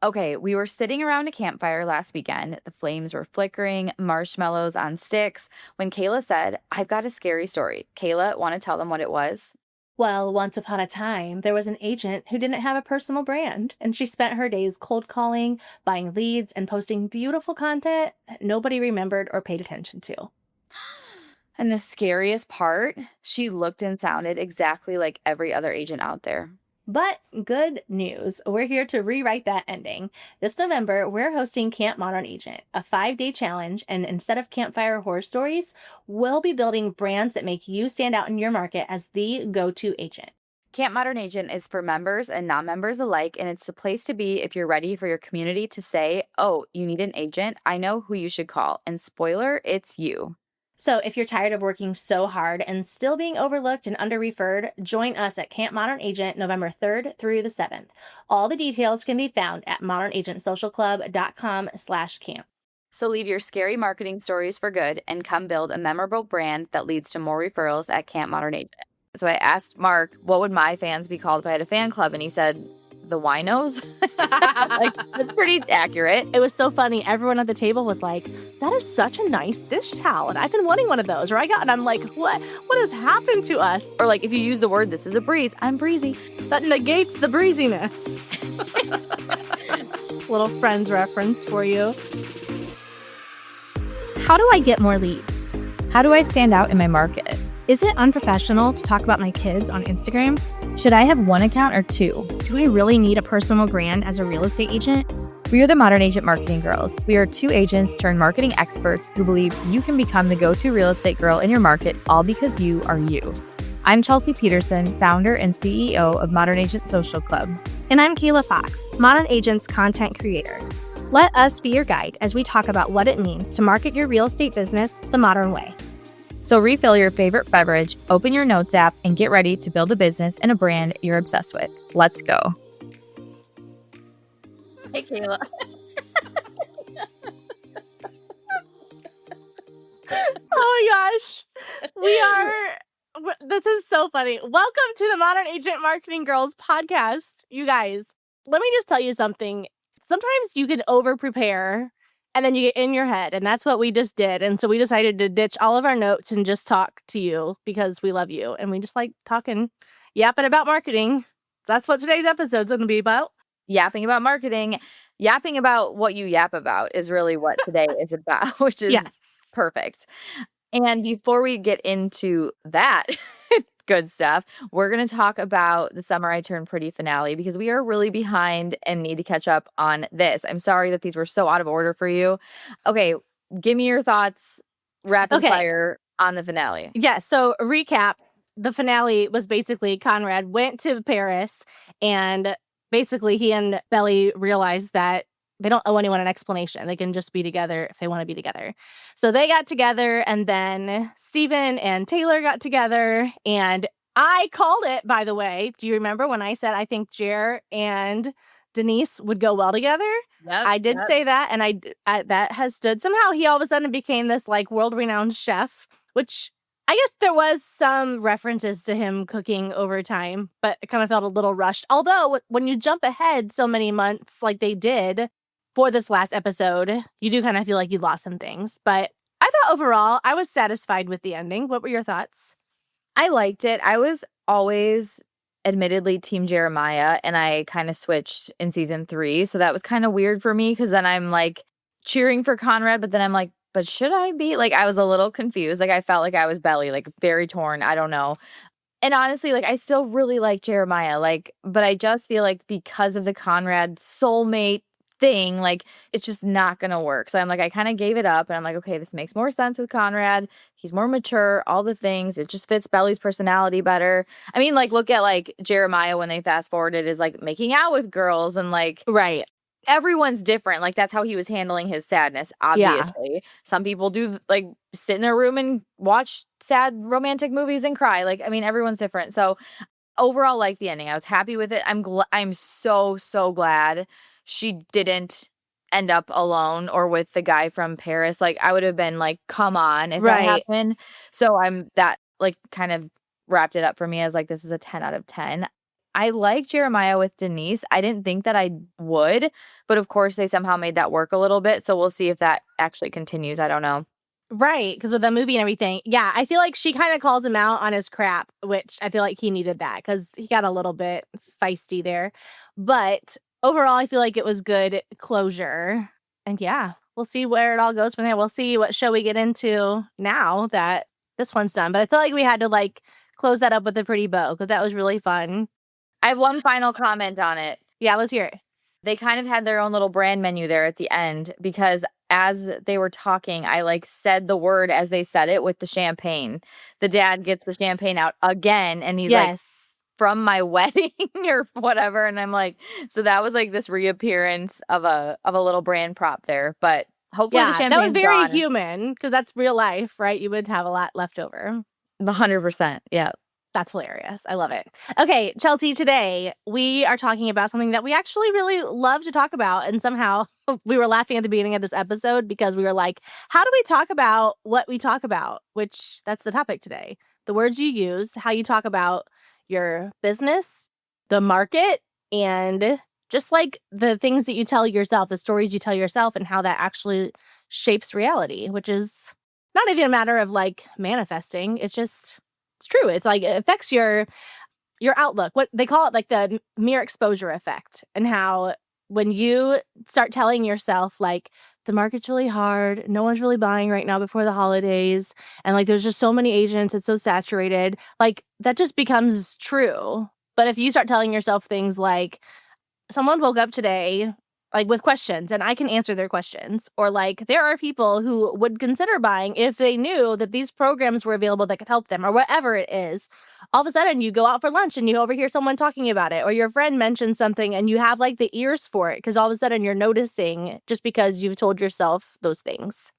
Okay, we were sitting around a campfire last weekend. The flames were flickering, marshmallows on sticks, when Kayla said, I've got a scary story. Kayla, want to tell them what it was? Well, once upon a time, there was an agent who didn't have a personal brand, and she spent her days cold calling, buying leads, and posting beautiful content that nobody remembered or paid attention to. And the scariest part, she looked and sounded exactly like every other agent out there. But good news, we're here to rewrite that ending. This November, we're hosting Camp Modern Agent, a 5-day challenge, and instead of campfire horror stories, we'll be building brands that make you stand out in your market as the go to agent. Camp Modern Agent is for members and non members alike, and it's the place to be if you're ready for your community to say, oh, you need an agent. I know who you should call. And spoiler, it's you. So, if you're tired of working so hard and still being overlooked and under-referred, join us at Camp Modern Agent November 3rd through the 7th. All the details can be found at modernagentsocialclub.com/camp. So leave your scary marketing stories for good and come build a memorable brand that leads to more referrals at Camp Modern Agent. So I asked Mark, what would my fans be called if I had a fan club? And he said, the winos. Like, that's pretty accurate. It was so funny. Everyone at the table was like, that is such a nice dish towel. And I've been wanting one of those. And I'm like, what has happened to us? Or like if you use the word, this is a breeze, I'm breezy. That negates the breeziness. Little Friends reference for you. How do I get more leads? How do I stand out in my market? Is it unprofessional to talk about my kids on Instagram? Should I have one account or two? Do I really need a personal brand as a real estate agent? We are the Modern Agent Marketing Girls. We are two agents turned marketing experts who believe you can become the go-to real estate girl in your market all because you are you. I'm Chelsea Peterson, founder and CEO of Modern Agent Social Club. And I'm Kayla Fox, Modern Agent's content creator. Let us be your guide as we talk about what it means to market your real estate business the modern way. So refill your favorite beverage, open your notes app, and get ready to build a business and a brand you're obsessed with. Let's go. Hey, Kayla. Oh my gosh. This is so funny. Welcome to the Modern Agent Marketing Girls podcast. You guys, let me just tell you something. Sometimes you can over prepare and then you get in your head, and that's what we just did. And so we decided to ditch all of our notes and just talk to you because we love you. And we just like talking, yapping about marketing. That's what today's episode's going to be about. Yapping about marketing. Yapping about what you yap about is really what today is about, which is perfect. And before we get into that good stuff, we're going to talk about the Summer I Turned Pretty finale because we are really behind and need to catch up on this. I'm sorry that these were so out of order for you. Okay, give me your thoughts, rapid fire on the finale. Yeah, so recap. The finale was basically Conrad went to Paris and basically he and Belly realized that they don't owe anyone an explanation. They can just be together if they want to be together. So they got together, and then Steven and Taylor got together, and I called it, by the way. Do you remember when I said I think Jer and Denise would go well together? Yep, I did say that, and I that has stood. Somehow he all of a sudden became this like world-renowned chef, which I guess there was some references to him cooking over time, but it kind of felt a little rushed. Although when you jump ahead so many months like they did for this last episode, you do kind of feel like you lost some things. But I thought overall, I was satisfied with the ending. What were your thoughts? I liked it. I was always admittedly Team Jeremiah, and I kind of switched in season 3. So that was kind of weird for me because then I'm like cheering for Conrad, but then I'm like, but should I be? Like, I was a little confused. Like, I felt like I was Belly, like very torn. I don't know. And honestly, like, I still really like Jeremiah, like, but I just feel like because of the Conrad soulmate thing, like, it's just not gonna work. So I'm like, I kind of gave it up, and I'm like, okay, this makes more sense with Conrad. He's more mature, all the things. It just fits Belly's personality better. I mean, like, look at like Jeremiah when they fast forwarded is like making out with girls and like Right. everyone's different. Like, that's how he was handling his sadness, obviously. Yeah. Some people do like sit in their room and watch sad romantic movies and cry. Like, I mean, everyone's different. So overall, like the ending. I was happy with it. I'm so glad she didn't end up alone or with the guy from Paris. Like, I would have been like, come on, if that happened. So that like kind of wrapped it up for me as like, this is a 10 out of 10. I like Jeremiah with Denise. I didn't think that I would, but of course they somehow made that work a little bit. So we'll see if that actually continues. I don't know. Right, because with the movie and everything, yeah, I feel like she kind of calls him out on his crap, which I feel like he needed that because he got a little bit feisty there. But overall, I feel like it was good closure. And yeah, we'll see where it all goes from there. We'll see what show we get into now that this one's done. But I feel like we had to like close that up with a pretty bow because that was really fun. I have one final comment on it. Yeah, let's hear it. They kind of had their own little brand menu there at the end because as they were talking, I like said the word as they said it with the champagne. The dad gets the champagne out again and he's like, Yes. from my wedding or whatever. And I'm like, so that was like this reappearance of a little brand prop there. But hopefully the Yeah, that was champagne's very gone. human because that's real life, right? You would have a lot left over. 100%. Yeah. That's hilarious. I love it. Okay, Chelsea, today we are talking about something that we actually really love to talk about. And somehow we were laughing at the beginning of this episode because we were like, how do we talk about what we talk about? Which that's the topic today. The words you use, how you talk about your business, the market, and just like the things that you tell yourself, the stories you tell yourself, and how that actually shapes reality, which is not even a matter of like manifesting. It's true. It's like it affects your outlook. What they call it, like the mere exposure effect, and how when you start telling yourself like the market's really hard, no one's really buying right now before the holidays, and like there's just so many agents, it's so saturated, like that just becomes true. But if you start telling yourself things like someone woke up today like with questions and I can answer their questions, or like there are people who would consider buying if they knew that these programs were available that could help them, or whatever it is. All of a sudden you go out for lunch and you overhear someone talking about it, or your friend mentions something and you have like the ears for it because all of a sudden you're noticing just because you've told yourself those things.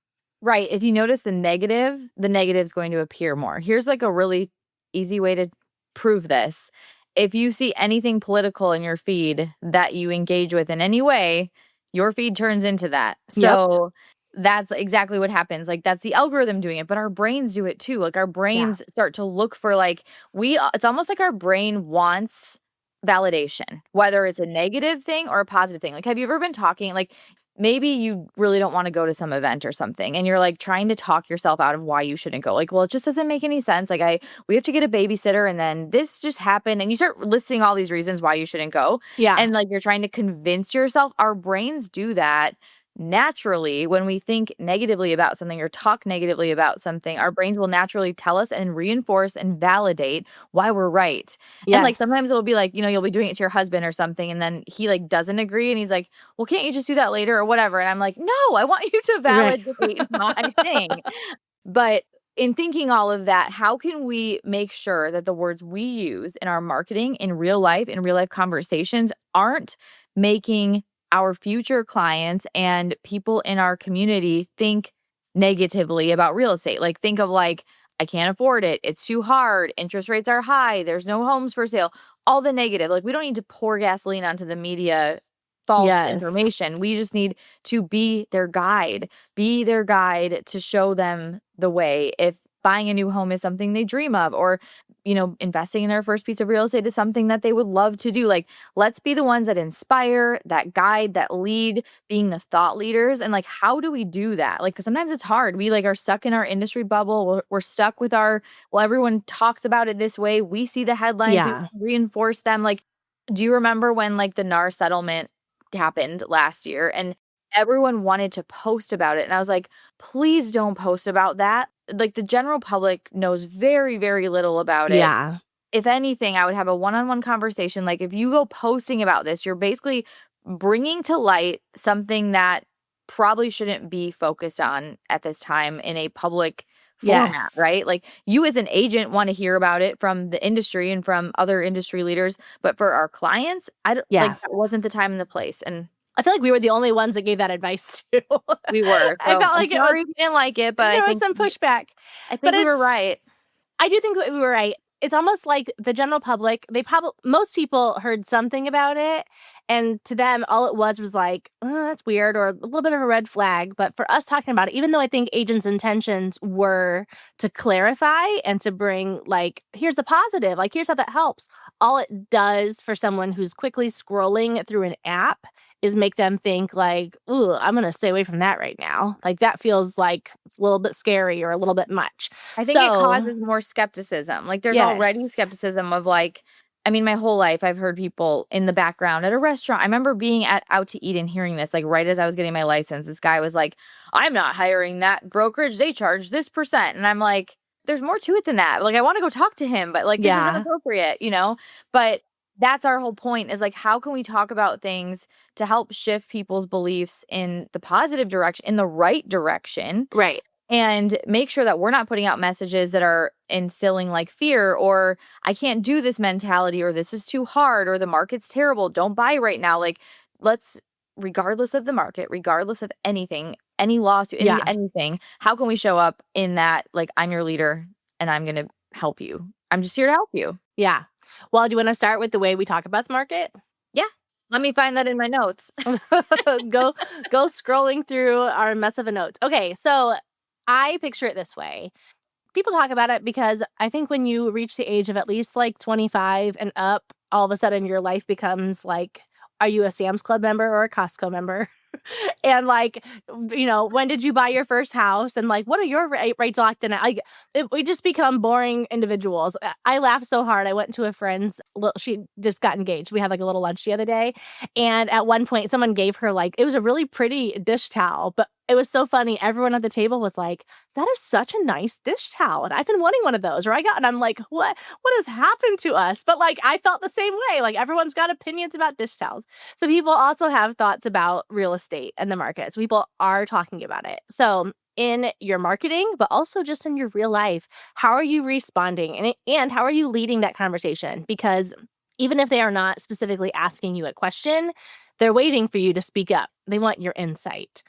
Right. If you notice the negative is going to appear more. Here's like a really easy way to prove this. If you see anything political in your feed that you engage with in any way, your feed turns into that. Yep. So that's exactly what happens. Like that's the algorithm doing it, but our brains do it too. Like our Yeah. brains start to look for like it's almost like our brain wants validation, whether it's a negative thing or a positive thing. Like have you ever been talking like maybe you really don't want to go to some event or something and you're like trying to talk yourself out of why you shouldn't go. Like, well, it just doesn't make any sense. Like we have to get a babysitter and then this just happened and you start listing all these reasons why you shouldn't go. Yeah. And like you're trying to convince yourself. Our brains do that naturally when we think negatively about something or talk negatively about something. Our brains will naturally tell us and reinforce and validate why we're right. And like Yes. sometimes it'll be like, you'll be doing it to your husband or something and then he like doesn't agree and he's like, "Well, can't you just do that later or whatever?" And I'm like, "No, I want you to Right. validate my thing." But in thinking all of that, how can we make sure that the words we use in our marketing in real life conversations aren't making our future clients and people in our community think negatively about real estate? Like think of like, I can't afford it. It's too hard. Interest rates are high. There's no homes for sale. All the negative. Like we don't need to pour gasoline onto the media false Yes. information. We just need to be their guide to show them the way. If buying a new home is something they dream of, or, investing in their first piece of real estate is something that they would love to do. Like, let's be the ones that inspire, that guide, that lead, being the thought leaders. And like, how do we do that? Like, 'cause sometimes it's hard. We like are stuck in our industry bubble. We're stuck with well, everyone talks about it this way. We see the headlines, we Yeah. reinforce them. Like, do you remember when like the NAR settlement happened last year and everyone wanted to post about it and I was like, "Please don't post about that." Like the general public knows very, very little about it. Yeah. If anything, I would have a one-on-one conversation. Like if you go posting about this, you're basically bringing to light something that probably shouldn't be focused on at this time in a public format, Yes. right? Like you as an agent want to hear about it from the industry and from other industry leaders, but for our clients, I don't, like Yeah. that wasn't the time and the place. And I feel like we were the only ones that gave that advice too. we were. I So felt I'm like it was sorry if you didn't like it, but there was some pushback. I But think we were right. I do think that we were right. It's almost like the general public, they probably most people heard something about it And to them, all it was like, oh, that's weird or a little bit of a red flag. But for us talking about it, even though I think agents' intentions were to clarify and to bring, like, here's the positive, like, here's how that helps, all it does for someone who's quickly scrolling through an app is make them think, like, ooh, I'm going to stay away from that right now. Like, that feels like it's a little bit scary or a little bit much. I think it So, causes more skepticism. Like, there's already yes. skepticism of, like, I mean, my whole life, I've heard people in the background at a restaurant. I remember being out to eat and hearing this, like, right as I was getting my license, this guy was like, "I'm not hiring that brokerage. They charge this percent." And I'm like, "There's more to it than that." Like, I wanna go talk to him, but, like, this isn't Yeah. appropriate, you know? But that's our whole point is, like, how can we talk about things to help shift people's beliefs in the positive direction, in the right direction, Right. and make sure that we're not putting out messages that are instilling like fear or I can't do this mentality or this is too hard or the market's terrible. Don't buy right now. Like, let's, regardless of the market, regardless of anything, any lawsuit, Yeah. anything, how can we show up in that? Like, I'm your leader and I'm going to help you. I'm just here to help you. Yeah. Well, do you want to start with the way we talk about the market? Yeah. Let me find that in my notes. go go scrolling through our mess of a notes. Okay, so I picture it this way. People talk about it because I think when you reach the age of at least like 25 and up, all of a sudden your life becomes like, are you a Sam's Club member or a Costco member? And like, when did you buy your first house? And like, what are your rates locked in at? Like, we just become boring individuals. I laughed so hard. I went to a friend's, she just got engaged. We had like a little lunch the other day. And at one point, someone gave her like, it was a really pretty dish towel, but it was so funny. Everyone at the table was like, that is such a nice dish towel. And I've been wanting one of those. Or I got, and I'm like, what has happened to us? But like, I felt the same way. Like, everyone's got opinions about dish towels. So people also have thoughts about real estate and the markets. People are talking about it. So in your marketing, but also just in your real life, how are you responding and how are you leading that conversation? Because even if they are not specifically asking you a question, they're waiting for you to speak up. They want your insight.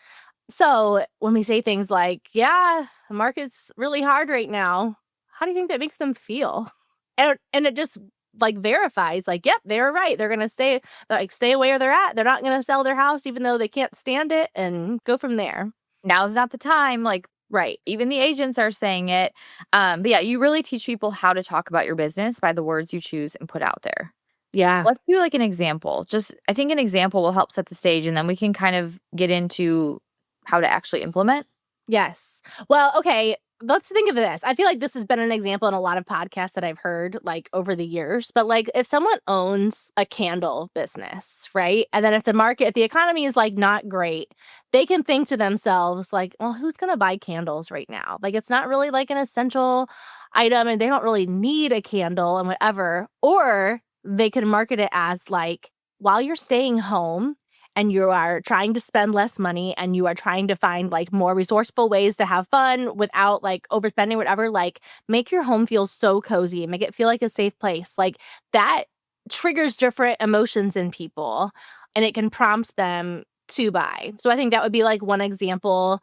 So when we say things like, yeah, the market's really hard right now, how do you think that makes them feel? And it just like verifies, like, yep, they're right. They're gonna stay away where they're at. They're not gonna sell their house even though they can't stand it and go from there. Now's not the time. Like, Right. even the agents are saying it. But yeah, you really teach people how to talk about your business by the words you choose and put out there. Yeah. Let's do like an example. Just, I think an example will help set the stage and then we can kind of get into how to actually implement. Yes. Well, okay. Let's think of this. I feel like this has been an example in a lot of podcasts that I've heard like over the years. But like if someone owns a candle business, right? And then if the economy is like not great, they can think to themselves, like, well, who's going to buy candles right now? Like it's not really like an essential item and they don't really need a candle and whatever. Or they could market it as like, while you're staying home, and you are trying to spend less money and you are trying to find like more resourceful ways to have fun without like overspending or whatever, like make your home feel so cozy and make it feel like a safe place. Like that triggers different emotions in people and it can prompt them to buy. So I think that would be like one example.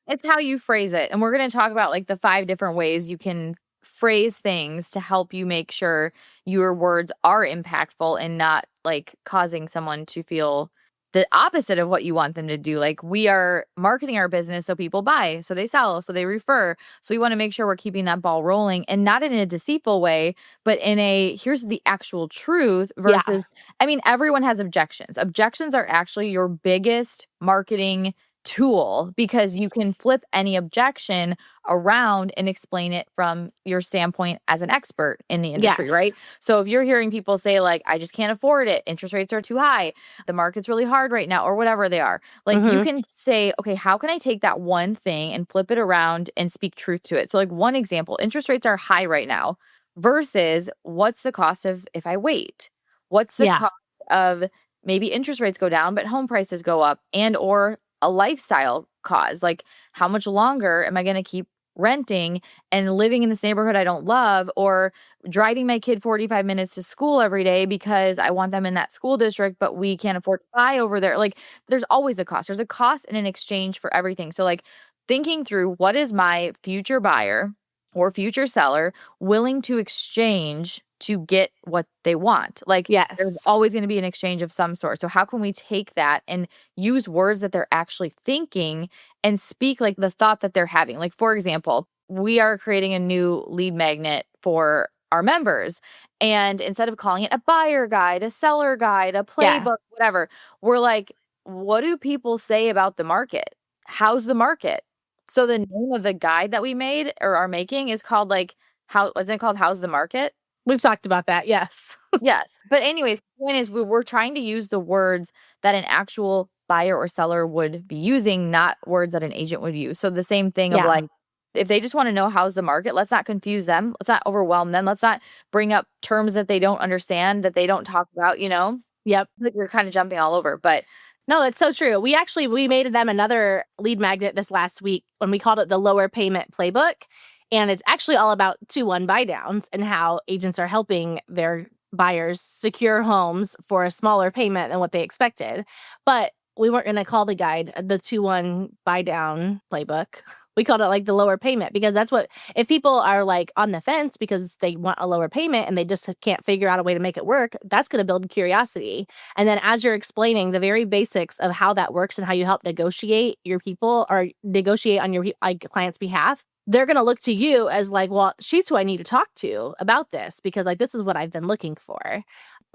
It's how you phrase it. And we're going to talk about like the 5 different ways you can phrase things to help you make sure your words are impactful and not like causing someone to feel the opposite of what you want them to do. Like we are marketing our business so people buy, so they sell, so they refer. So we want to make sure we're keeping that ball rolling and not in a deceitful way, but in a here's the actual truth Yeah. versus I mean everyone has objections. Objections are actually your biggest marketing tool because you can flip any objection around and explain it from your standpoint as an expert in the industry, Yes. right? So if you're hearing people say like I just can't afford it, interest rates are too high, the market's really hard right now or whatever they are. Like you Mm-hmm. can say, okay, how can I take that one thing and flip it around and speak truth to it? So like one example, interest rates are high right now versus what's the cost of if I wait? What's the Yeah. cost of maybe interest rates go down but home prices go up and or a lifestyle cause. Like, how much longer am I going to keep renting and living in this neighborhood I don't love or driving my kid 45 minutes to school every day because I want them in that school district, but we can't afford to buy over there? Like, there's always a cost. There's a cost and an exchange for everything. So, like, thinking through what is my future buyer or future seller willing to exchange to get what they want. Like, there's Yes. always going to be an exchange of some sort. So how can we take that and use words that they're actually thinking and speak like the thought that they're having? Like, for example, we are creating a new lead magnet for our members. And instead of calling it a buyer guide, a seller guide, a Yeah. playbook, whatever, we're like, what do people say about the market? How's the market? So the name of the guide that we made or are making is called like, how wasn't it called How's the Market? We've talked about that. Yes. Yes. But anyways, the point is we're trying to use the words that an actual buyer or seller would be using, not words that an agent would use. So the same thing of Yeah. like, if they just want to know how's the market, let's not confuse them. Let's not overwhelm them. Let's not bring up terms that they don't understand, that they don't talk about, you know? Yep. Like we're kind of jumping all over. But No, that's so true. We made them another lead magnet this last week when we called it the lower payment playbook. And it's actually all about 2-1 buy downs and how agents are helping their buyers secure homes for a smaller payment than what they expected. But we weren't going to call the guide the 2-1 buy down playbook. We called it like the lower payment because that's what, if people are like on the fence because they want a lower payment and they just can't figure out a way to make it work, that's going to build curiosity. And then as you're explaining the very basics of how that works and how you help negotiate your people or negotiate on your client's behalf, they're going to look to you as like, well, she's who I need to talk to about this because like this is what I've been looking for.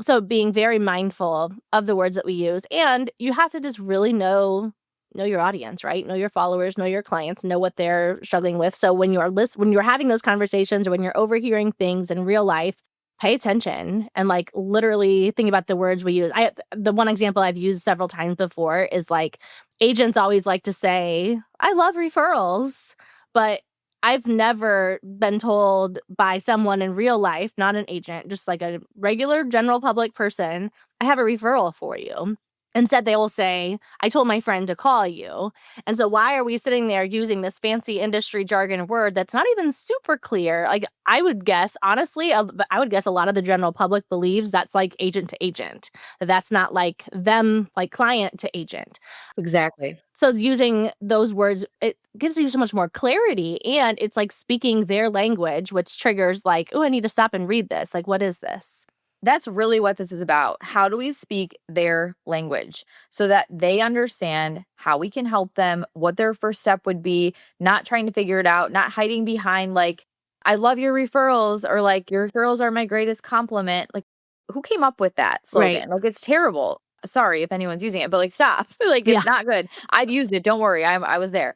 So being very mindful of the words that we use, and you have to just really know your audience, right? Know your followers, know your clients, know what they're struggling with. So when when you're having those conversations or when you're overhearing things in real life, pay attention and like literally think about the words we use. The one example I've used several times before is like agents always like to say, "I love referrals," but I've never been told by someone in real life, not an agent, just like a regular general public person, "I have a referral for you." Instead, they will say, "I told my friend to call you." And so why are we sitting there using this fancy industry jargon word that's not even super clear? Like I would guess, honestly, I would guess a lot of the general public believes that's like agent to agent. That's not like them, like client to agent. exactly. So using those words, it gives you so much more clarity and it's like speaking their language, which triggers like, "Oh, I need to stop and read this. Like, what is this?" That's really what this is about. How do we speak their language so that they understand how we can help them, what their first step would be, not trying to figure it out, not hiding behind like, I love your referrals or like, your referrals are my greatest compliment. Like, who came up with that Right. slogan? Like, it's terrible. Sorry if anyone's using it, but like, stop. Like, Yeah. it's not good. I've used it. Don't worry. I was there.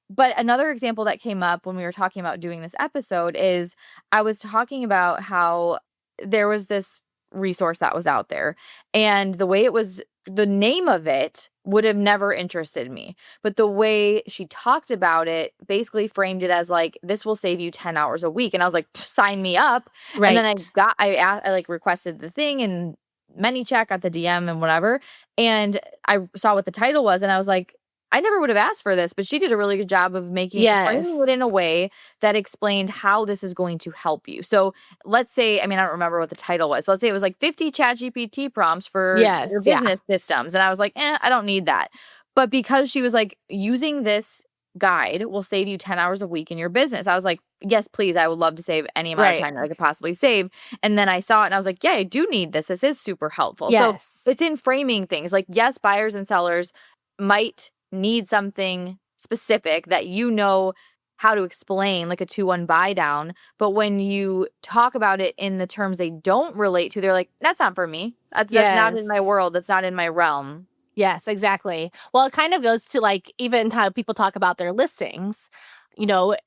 But another example that came up when we were talking about doing this episode is I was talking about how there was this resource that was out there, and the way it was, the name of it would have never interested me. But the way she talked about it basically framed it as like, this will save you 10 hours a week. And I was like, sign me up. And then Right. I like requested the thing and ManyChat, got the DM and whatever. And I saw what the title was and I was like, I never would have asked for this, but she did a really good job of framing it in a Yes. way that explained how this is going to help you. So let's say, I mean, I don't remember what the title was. Let's say it was like 50 ChatGPT prompts for your Yes. Yeah. business systems. And I was like, I don't need that. But because she was like, using this guide will save you 10 hours a week in your business. I was like, yes, please. I would love to save any amount of Right. time that I could possibly save. And then I saw it and I was like, yeah, I do need this. This is super helpful. So Yes. it's in framing things like, yes, buyers and sellers might need something specific that you know how to explain, like a 2-1 buy down. But when you talk about it in the terms they don't relate to, they're like, that's not for me. That's not in my Yes. world. That's not in my realm. Yes, exactly. Well, it kind of goes to like even how people talk about their listings.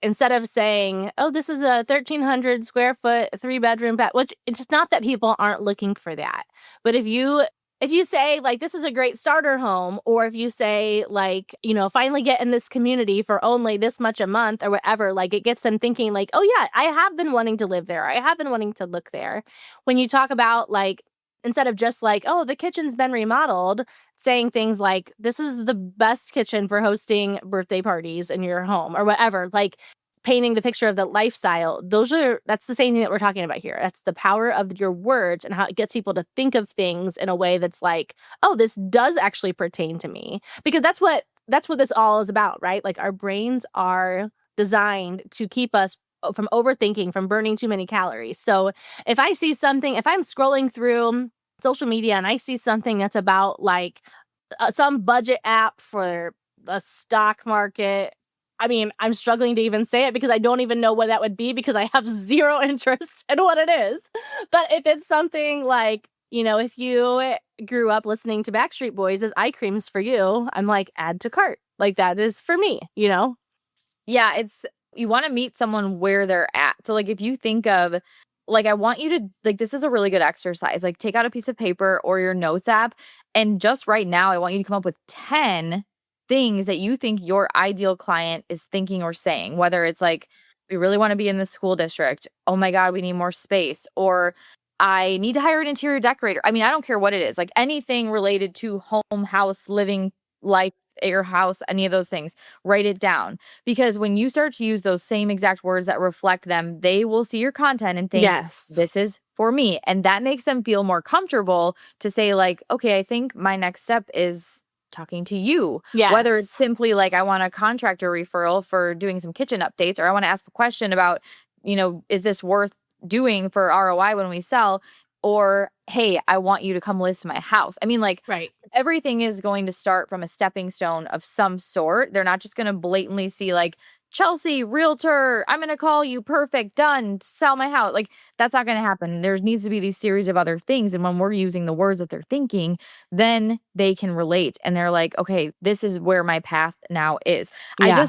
Instead of saying, "Oh, this is a 1,300 square foot 3-bedroom bed," which it's not that people aren't looking for that. But if you say like this is a great starter home, or if you say like, finally get in this community for only this much a month or whatever, like it gets them thinking like, "Oh yeah, I have been wanting to live there. I have been wanting to look there." When you talk about like instead of just like, "Oh, the kitchen's been remodeled," saying things like, "This is the best kitchen for hosting birthday parties in your home," or whatever, like painting the picture of the lifestyle. That's the same thing that we're talking about here. That's the power of your words and how it gets people to think of things in a way that's like, "Oh, this does actually pertain to me." Because that's what this all is about, right? Like our brains are designed to keep us from overthinking, from burning too many calories. So if I see something, if I'm scrolling through social media and I see something that's about like some budget app for the stock market. I mean, I'm struggling to even say it because I don't even know what that would be because I have zero interest in what it is. But if it's something like, if you grew up listening to Backstreet Boys as eye creams for you, I'm like, add to cart. Like that is for me. Yeah, it's you wanna meet someone where they're at. So, like, if you think of like, I want you to like, this is a really good exercise. Like, take out a piece of paper or your notes app, and just right now, I want you to come up with 10 things that you think your ideal client is thinking or saying, whether it's like, "We really wanna be in this school district. Oh my god, we need more space," or, "I need to hire an interior decorator." I mean, I don't care what it is, like, anything related to home, house, living, life at your house, any of those things, write it down. Because when you start to use those same exact words that reflect them, they will see your content and think, Yes. this is for me. And that makes them feel more comfortable to say, like, okay, I think my next step is talking to you. Whether it's Yes. simply like, I want a contractor referral for doing some kitchen updates, or I want to ask a question about, is this worth doing for ROI when we sell? Or, hey, I want you to come list my house. I mean, like, Right. everything is going to start from a stepping stone of some sort. They're not just going to blatantly see like Chelsea, realtor, I'm going to call you, perfect, done, sell my house. Like that's not going to happen. There needs to be these series of other things. And when we're using the words that they're thinking, then they can relate and they're like, okay, this is where my path now is. Yeah.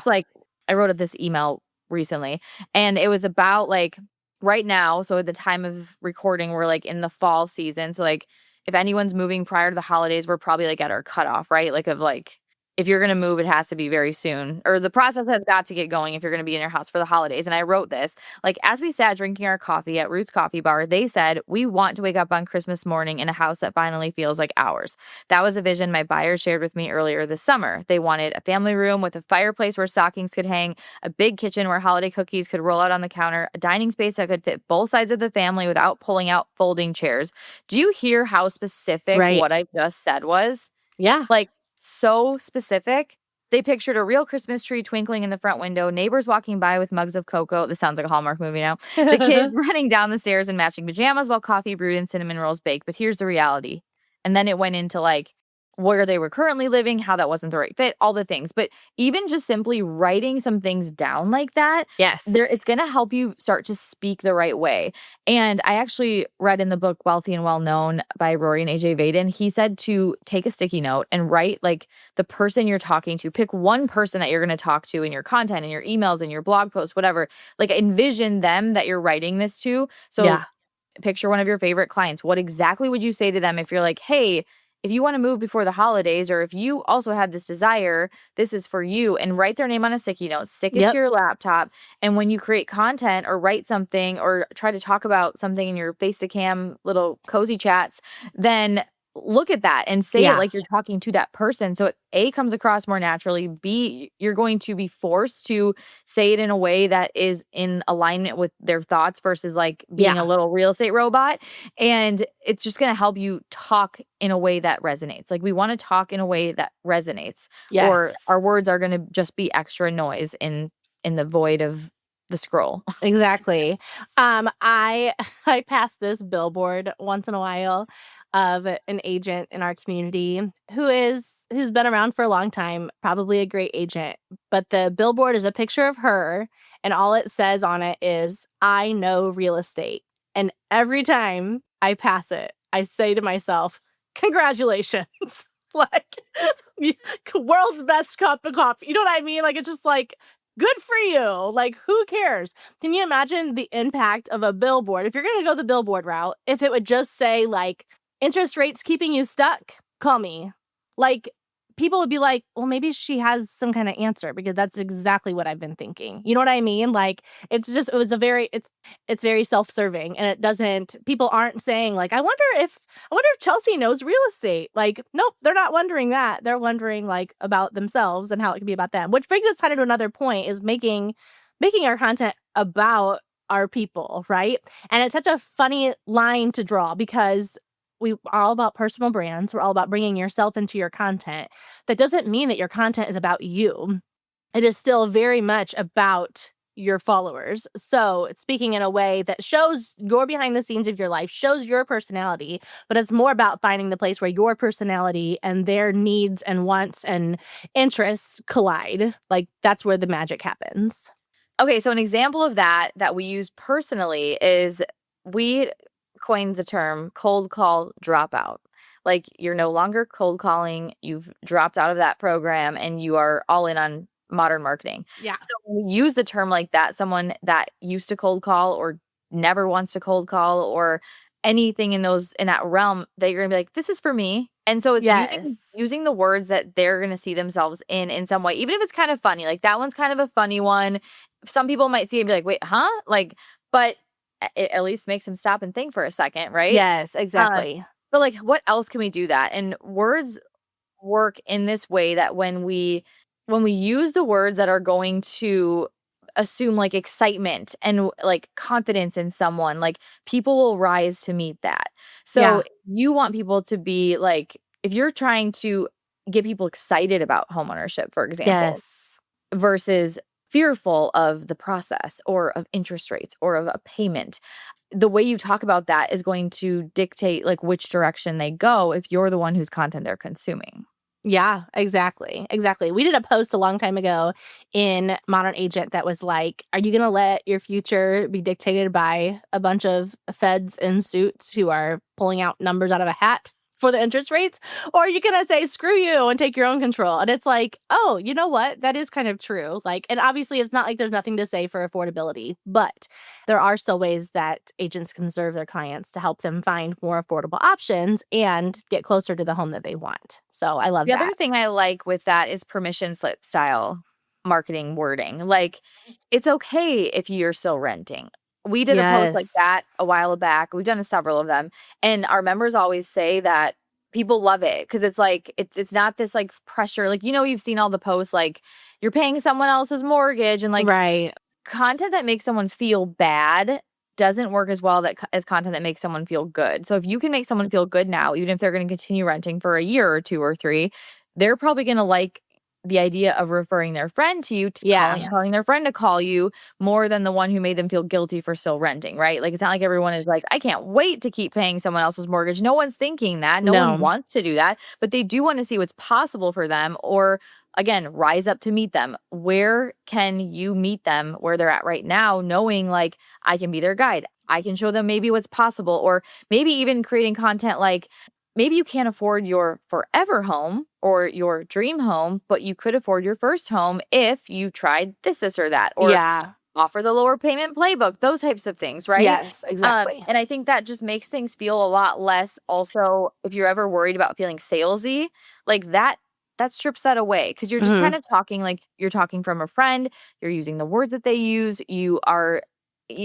I wrote this email recently and it was about like right now. So at the time of recording, we're like in the fall season. So like if anyone's moving prior to the holidays, we're probably like at our cutoff, right? Like of like if you're gonna move, it has to be very soon. Or the process has got to get going if you're gonna be in your house for the holidays. And I wrote this, like as we sat drinking our coffee at Roots Coffee Bar, they said, we want to wake up on Christmas morning in a house that finally feels like ours. That was a vision my buyers shared with me earlier this summer. They wanted a family room with a fireplace where stockings could hang, a big kitchen where holiday cookies could roll out on the counter, a dining space that could fit both sides of the family without pulling out folding chairs. Do you hear how specific Right. what I just said was? Yeah. Like, so specific. They pictured a real Christmas tree twinkling in the front window, neighbors walking by with mugs of cocoa. This sounds like a Hallmark movie now. The kids running down the stairs in matching pajamas while coffee brewed and cinnamon rolls baked. But here's the reality. And then it went into like where they were currently living, how that wasn't the right fit, all the things. But even just simply writing some things down like that, Yes. it's going to help you start to speak the right way. And I actually read in the book Wealthy and Well Known by Rory and AJ Vaden, he said to take a sticky note and write like the person you're talking to. Pick one person that you're going to talk to in your content, in your emails, in your blog posts, whatever. Like envision them that you're writing this to. So Yeah. picture one of your favorite clients. What exactly would you say to them if you're like, hey, if you want to move before the holidays, or if you also have this desire, this is for you, and write their name on a sticky note, stick it to Yep. your laptop. And when you create content or write something or try to talk about something in your face to cam little cozy chats, then look at that and say it Yeah. like you're talking to that person. So it A comes across more naturally. B, you're going to be forced to say it in a way that is in alignment with their thoughts versus like being a Yeah. little real estate robot. And it's just going to help you talk in a way that resonates. Like we want to talk in a way that resonates, or Yes. our words are going to just be extra noise in the void of the scroll. Exactly. I I pass this billboard once in a while of an agent in our community who's been around for a long time, probably a great agent. But the billboard is a picture of her, and all it says on it is "I know real estate." And every time I pass it, I say to myself, "Congratulations!" like world's best cup of coffee. You know what I mean? Like it's just like good for you. Like, who cares? Can you imagine the impact of a billboard? If you're going to go the billboard route, if it would just say, like, interest rates keeping you stuck, call me. Like, people would be like, well, maybe she has some kind of answer because that's exactly what I've been thinking. You know what I mean? Like, it's very self-serving and it doesn't, people aren't saying, like, I wonder if Chelsea knows real estate. Like, nope, they're not wondering that. They're wondering like about themselves and how it can be about them. Which brings us kind of to another point is making our content about our people, right? And it's such a funny line to draw because we are all about personal brands. We're all about bringing yourself into your content. That doesn't mean that your content is about you. It is still very much about your followers. So speaking in a way that shows your behind the scenes of your life, shows your personality, but it's more about finding the place where your personality and their needs and wants and interests collide. Like that's where the magic happens. Okay, so an example of that we use personally is we coined the term cold call dropout. Like you're no longer cold calling, you've dropped out of that program and you are all in on modern marketing. Yeah. So when we use the term like that, someone that used to cold call or never wants to cold call or anything in that realm, that you're gonna be like, this is for me. And so it's Yes. using the words that they're gonna see themselves in some way, even if it's kind of funny. Like that one's kind of a funny one. Some people might see it and be like, "Wait, huh?" Like, but it at least makes them stop and think for a second, right? Yes, Uh, exactly. but, like, what else can we do that? And words work in this way that when we use the words that are going to assume, like, excitement and, like, confidence in someone, like, people will rise to meet that. So, Yeah. you want people to be, like if you're trying to get people excited about homeownership, for example, Yes. versus fearful of the process or of interest rates or of a payment. The way you talk about that is going to dictate like which direction they go if you're the one whose content they're consuming. Yeah, exactly. Exactly. We did a post a long time ago in Modern Agent that was like, are you going to let your future be dictated by a bunch of feds in suits who are pulling out numbers out of a hat for the interest rates? Or are you going to say, screw you and take your own control? And it's like, oh, you know what? That is kind of true. Like, and obviously it's not like there's nothing to say for affordability, but there are still ways that agents can serve their clients to help them find more affordable options and get closer to the home that they want. So I love The other that. thing I like with that is permission slip style marketing wording. Like, it's okay if you're still renting. We did a post like Yes. that a while back. We've done several of them. And our members always say that people love it because it's like it's not this like pressure. Like, you've seen all the posts like you're paying someone else's mortgage and like Right. content that makes someone feel bad doesn't work as well as content that makes someone feel good. So if you can make someone feel good now, even if they're going to continue renting for a year or 2 or 3, they're probably going to like the idea of referring their friend to you, Yeah. telling their friend to call you more than the one who made them feel guilty for still renting, right? Like it's not like everyone is like, I can't wait to keep paying someone else's mortgage. No one's thinking that. No one No. wants to do that, but they do want to see what's possible for them or again, rise up to meet them. Where can you meet them where they're at right now, knowing like I can be their guide? I can show them maybe what's possible, or maybe even creating content like maybe you can't afford your forever home or your dream home, but you could afford your first home if you tried this, or that, or Yeah. offer the lower payment playbook, those types of things, right? Yes, exactly. And I think that just makes things feel a lot less also if you're ever worried about feeling salesy, like that strips that away because you're just Mhm. kind of talking like you're talking from a friend, you're using the words that they use,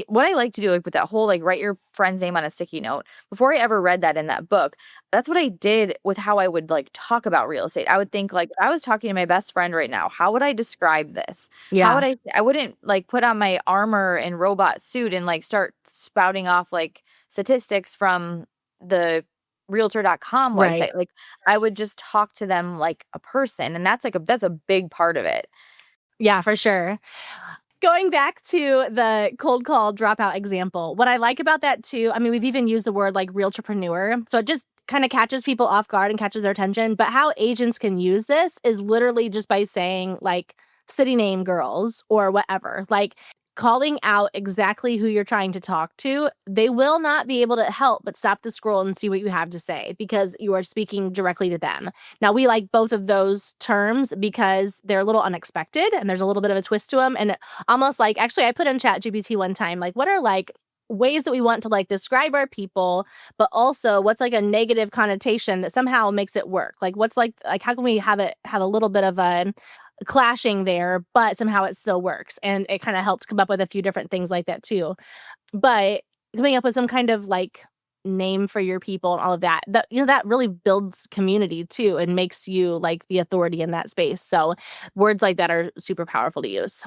what I like to do like with that whole like write your friend's name on a sticky note. Before I ever read that in that book, that's what I did with how I would like talk about real estate. I would think like if I was talking to my best friend right now, how would I describe this? How would Yeah. I wouldn't like put on my armor and robot suit and like start spouting off like statistics from the realtor.com Right. website. Like I would just talk to them like a person and that's a big part of it. Yeah, for sure. Going back to the cold call dropout example, what I like about that too, I mean, we've even used the word like realtrepreneur. So it just kind of catches people off guard and catches their attention. But how agents can use this is literally just by saying like city name girls or whatever, like calling out exactly who you're trying to talk to. They will not be able to help but stop the scroll and see what you have to say because you are speaking directly to them. Now, we like both of those terms because they're a little unexpected and there's a little bit of a twist to them. And almost like, actually, I put in Chat GPT one time, like, what are like ways that we want to like describe our people, but also what's like a negative connotation that somehow makes it work? Like, what's like, how can we have it have a little bit of a clashing there, but somehow it still works? And it kind of helped come up with a few different things like that too. But coming up with some kind of like name for your people and all of that, that really builds community too and makes you like the authority in that space. So words like that are super powerful to use.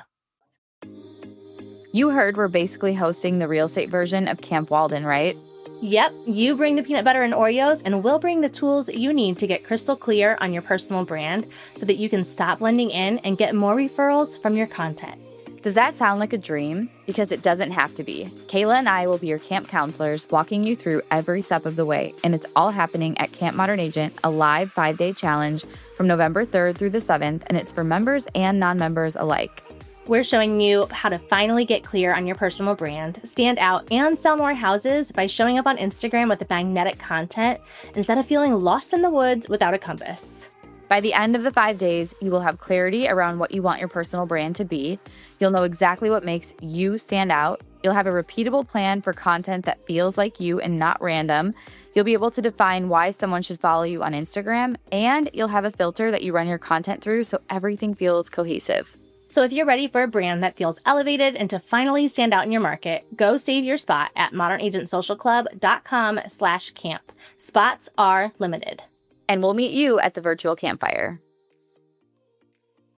You heard we're basically hosting the real estate version of Camp Walden, right? Yep, you bring the peanut butter and Oreos, and we'll bring the tools you need to get crystal clear on your personal brand so that you can stop blending in and get more referrals from your content. Does that sound like a dream? Because it doesn't have to be. Kayla and I will be your camp counselors, walking you through every step of the way. And it's all happening at Camp Modern Agent, a live 5-day challenge from November 3rd through the 7th. And it's for members and non-members alike. We're showing you how to finally get clear on your personal brand, stand out, and sell more houses by showing up on Instagram with magnetic content instead of feeling lost in the woods without a compass. By the end of the 5 days, you will have clarity around what you want your personal brand to be. You'll know exactly what makes you stand out. You'll have a repeatable plan for content that feels like you and not random. You'll be able to define why someone should follow you on Instagram, and you'll have a filter that you run your content through so everything feels cohesive. So if you're ready for a brand that feels elevated and to finally stand out in your market, go save your spot at modernagentsocialclub.com/camp. Spots are limited. And we'll meet you at the virtual campfire.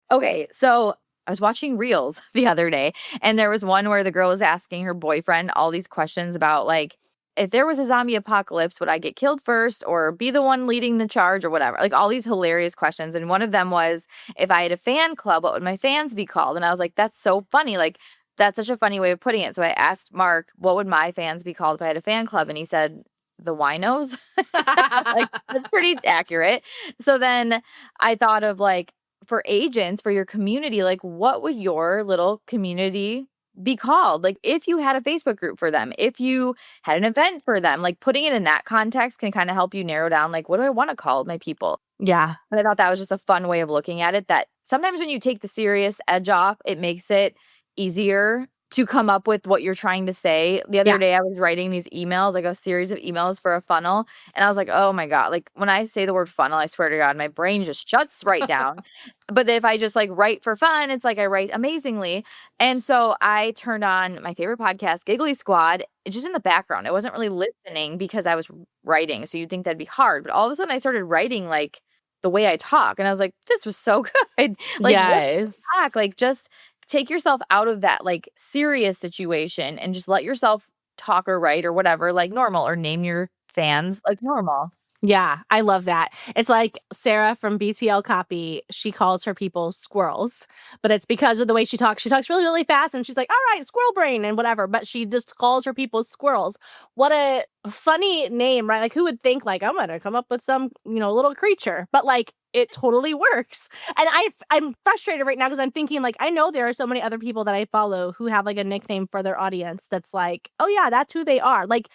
Okay, so I was watching Reels the other day, and there was one where the girl was asking her boyfriend all these questions about, like, if there was a zombie apocalypse, would I get killed first or be the one leading the charge or whatever? Like, all these hilarious questions. And one of them was, if I had a fan club, what would my fans be called? And I was like, that's so funny. Like, that's such a funny way of putting it. So I asked Mark, what would my fans be called if I had a fan club? And he said, the winos. Like, that's pretty accurate. So then I thought of, like, for agents, for your community, like, what would your little community be called? Like, if you had a Facebook group for them, if you had an event for them, like, putting it in that context can kind of help you narrow down, like, what do I want to call my people? Yeah. And I thought that was just a fun way of looking at it, that sometimes when you take the serious edge off, it makes it easier to come up with what you're trying to say. The other day I was writing these emails, like a series of emails for a funnel. And I was like, oh my God, like when I say the word funnel, I swear to God, my brain just shuts right down. But then if I just like write for fun, it's like I write amazingly. And so I turned on my favorite podcast, Giggly Squad, just in the background. I wasn't really listening because I was writing. So you'd think that'd be hard. But all of a sudden I started writing like the way I talk. And I was like, this was so good. Like, yes. back, like just take yourself out of that like serious situation and just let yourself talk or write or whatever like normal, or name your fans like normal. Yeah, I love that. It's like Sarah from BTL Copy, she calls her people squirrels, but it's because of the way she talks. She talks really, really fast and she's like, all right, squirrel brain and whatever, but she just calls her people squirrels. What a funny name, right? Like, who would think like, I'm going to come up with some, little creature, but like, it totally works. And I'm frustrated right now because I'm thinking like, I know there are so many other people that I follow who have like a nickname for their audience that's like, oh yeah, that's who they are. Like,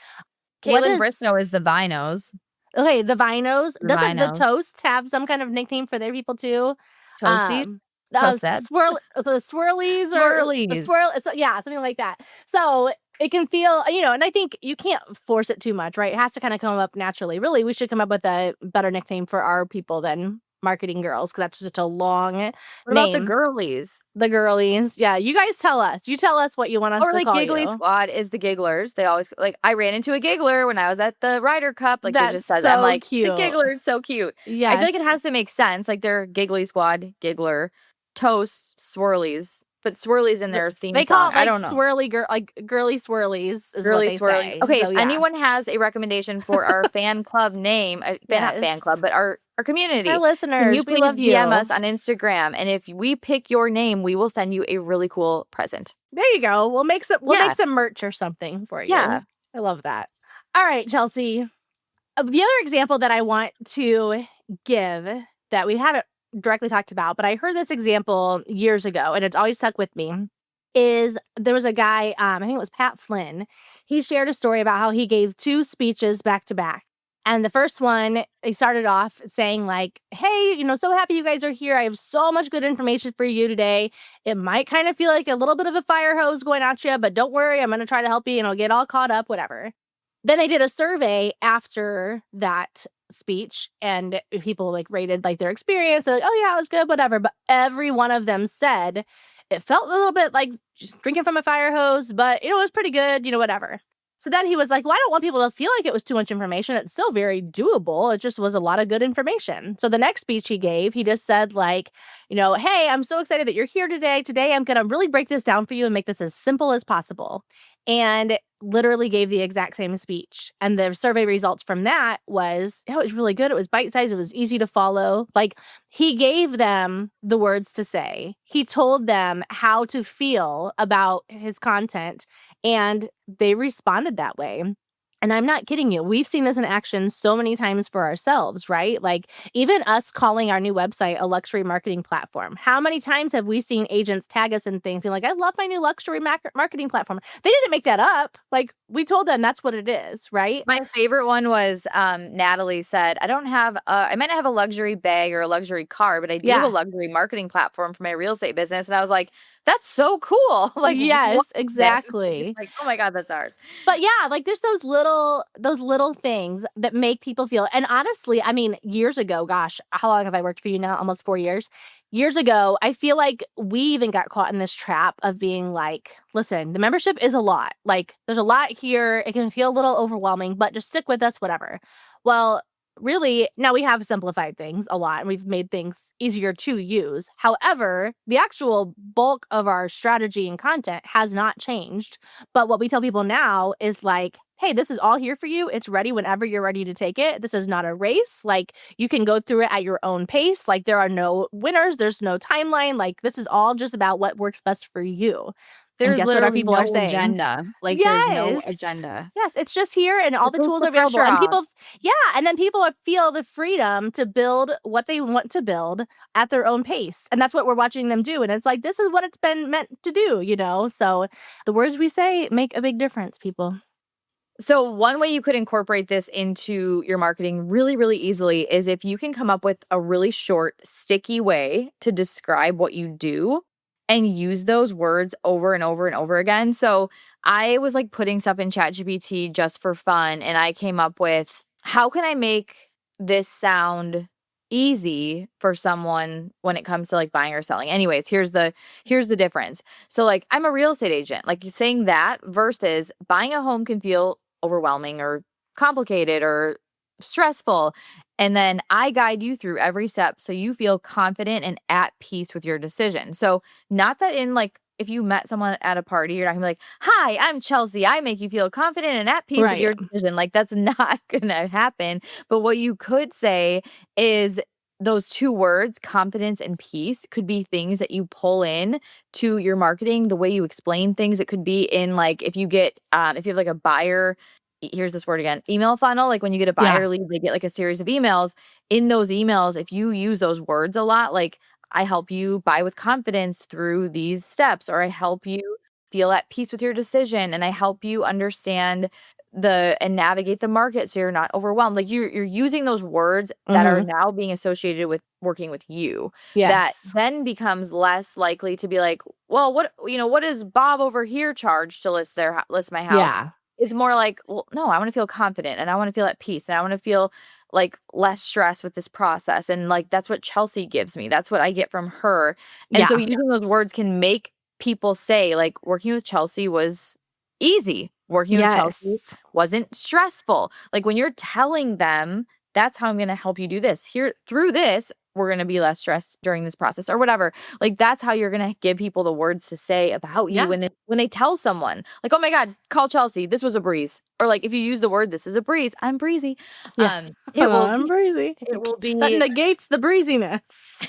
Caitlin Briscoe is the Vinos. Okay, the Vinos. Doesn't the Vinos. Toast have some kind of nickname for their people too? Toasty? The Toasted? swirlies or Swirlies. yeah, something like that. So it can feel, and I think you can't force it too much, right? It has to kind of come up naturally. Really, we should come up with a better nickname for our people than Marketing Girls, because that's just a long name. What about the girlies? The girlies. Yeah, you guys tell us. You tell us what you want us or to like call Giggly you. Squad is the gigglers. They always like, I ran into a giggler when I was at the Ryder Cup. Like, That's they just says, so I'm like, cute. the giggler, it's so cute. Yes. I feel like it has to make sense. Like, they're Giggly Squad, giggler, Toast, swirlies. But swirlies in their theme they song. call it like I don't know. swirly girl, like girly swirlies is Girly what they swirlies. say. Okay, So, if yeah. anyone has a recommendation for our fan club name, not fan Yes. club, but our community, Our listeners, can you we please love you. DM us on Instagram? And if we pick your name, we will send you a really cool present. There you go. We'll make some merch or something for you. Yeah. I love that. All right, Chelsea. The other example that I want to give that we haven't directly talked about, but I heard this example years ago and it's always stuck with me, is there was a guy, I think it was Pat Flynn. He shared a story about how he gave 2 speeches back to back. And the first one, he started off saying like, hey, so happy you guys are here. I have so much good information for you today. It might kind of feel like a little bit of a fire hose going at you, but don't worry, I'm going to try to help you and I'll get all caught up, whatever. Then they did a survey after that speech and people like rated like their experience. They're like, oh yeah, it was good, whatever. But every one of them said it felt a little bit like just drinking from a fire hose, but it was pretty good, whatever. So then he was like, well, I don't want people to feel like it was too much information. It's still very doable. It just was a lot of good information. So the next speech he gave, he just said like, hey, I'm so excited that you're here today. Today, I'm going to really break this down for you and make this as simple as possible. And literally gave the exact same speech. And the survey results from that was, it was really good. It was bite-sized. It was easy to follow. Like, he gave them the words to say. He told them how to feel about his content, and they responded that way. And I'm not kidding you. We've seen this in action so many times for ourselves, right? Like, even us calling our new website a luxury marketing platform. How many times have we seen agents tag us in things, being like, I love my new luxury marketing platform? They didn't make that up. Like, we told them that's what it is, right? My favorite one was Natalie said, I don't have, I might not have a luxury bag or a luxury car, but I do have a Yeah. luxury marketing platform for my real estate business. And I was like, that's so cool. Like, what Yes, is it? It's exactly. like, oh my God, that's ours. But yeah, like, there's those little things that make people feel. And honestly, I mean, years ago, gosh, how long have I worked for you now? Almost 4 years. Years ago, I feel like we even got caught in this trap of being like, listen, the membership is a lot. Like, there's a lot here. It can feel a little overwhelming, but just stick with us, whatever. Well, really, now we have simplified things a lot and we've made things easier to use. However, the actual bulk of our strategy and content has not changed. But what we tell people now is like, hey, this is all here for you. It's ready whenever you're ready to take it. This is not a race. Like, you can go through it at your own pace. Like, there are no winners. There's no timeline. Like, this is all just about what works best for you. And There's guess what our literally people are no saying? agenda. Like, there's no Yes. agenda. Yes, it's just here and all It the takes tools the are available. pressure And off. people, yeah, and then people feel the freedom to build what they want to build at their own pace. And that's what we're watching them do. And it's like, this is what it's been meant to do, you know? So the words we say make a big difference, people. So one way you could incorporate this into your marketing really, really easily is if you can come up with a really short, sticky way to describe what you do and use those words over and over and over again. So I was like putting stuff in ChatGPT just for fun, and I came up with, how can I make this sound easy for someone when it comes to like buying or selling? Anyways, here's the difference. So like, I'm a real estate agent. Like, saying that versus buying a home can feel overwhelming or complicated or stressful. And then I guide you through every step so you feel confident and at peace with your decision. So, not that in like, if you met someone at a party, you're not gonna be like, hi, I'm Chelsea. I make you feel confident and at peace with Right. your decision. Like, that's not gonna happen. But what you could say is, those two words, confidence and peace, could be things that you pull in to your marketing, the way you explain things. It could be in like, if you get, if you have like a buyer, here's this word again, email funnel. Like, when you get a Yeah. buyer lead, they get like a series of emails. In those emails, if you use those words a lot, like, I help you buy with confidence through these steps, or I help you feel at peace with your decision, and I help you understand and navigate the market so you're not overwhelmed. Like, you're using those words that are Mm-hmm. now being associated with working with you, that Yes. then becomes less likely to be like, well, what does Bob over here charge to list my house? Yeah. It's more like, well, no, I want to feel confident and I want to feel at peace and I want to feel like less stress with this process. And like, that's what Chelsea gives me. That's what I get from her. And so Yeah. using those words can make people say, like, working with Chelsea was easy. Working with Chelsea Yes. wasn't stressful. Like, when you're telling them, that's how I'm going to help you do this. Here, through this, we're going to be less stressed during this process or whatever. Like, that's how you're going to give people the words to say about you Yeah. when they tell someone, like, oh my God, call Chelsea. This was a breeze. Or like, if you use the word, this is a breeze. I'm breezy. Yeah. It will I'm be, breezy. it will That be negates the breeziness.